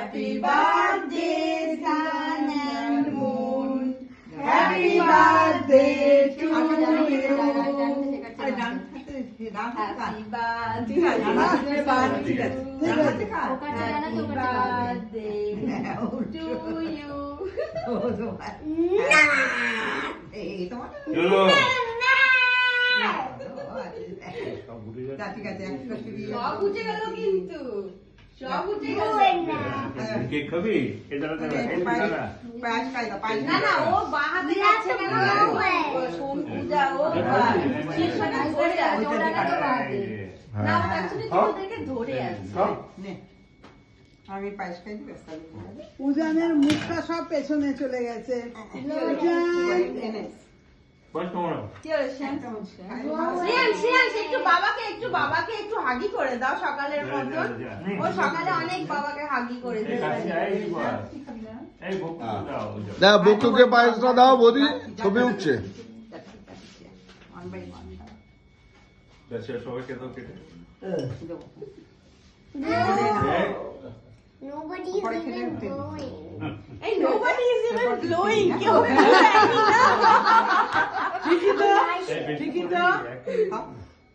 Happy birthday, sun and moon. Happy birthday to you. Happy ঠিক আছে সব উঠে গেল কিন্তু সব উঠে গেল কেক খাবি পায়েস খাই দাও পায়েস না না ও বাহাতে যাচ্ছে কেন সোম পূজা ও সেখানে ধরে আছে ওটা না তো বাহাতে না ও অ্যাকচুয়ালি তোদেরকে ধরে আছে নে আমি পায়েস খাই দিই ব্যস্ত উজানের মুখটা সব পেছনে চলে গেছে এনে বস তোমরা কি হলো শ্রেয়ান একটু বাবাকে একটু হাগি করে দাও সকালের মতো ও সকালে অনেক বাবাকে হাগি করে দেয় এই ভোগ দাও না বকুকে পায়েসটা দাও বৌদি ছবি উঠছে বেশি সবাই খেতে কেটে Nobody is even going. Hey, nobody is even glowing.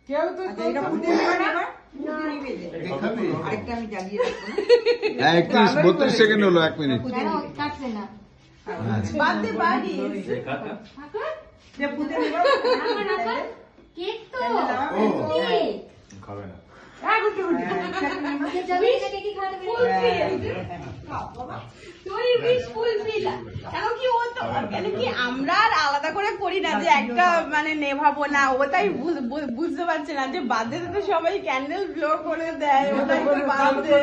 কেউ তো আরেকটা আমি জ্বালিয়ে রাখবো হ্যাঁ 31-32 সেকেন্ড হলো 1 মিনিট কাটছে না বাদে বাড়ি কেক তো খাবে না আমরা আর আলাদা করে করি না যে একটা মানে নেভাবো না ওটাই বুঝতে পারছে না যে বার্থডে তো সবাই ক্যান্ডেল ব্লো করে দেয় ওটাই তো বার্থডে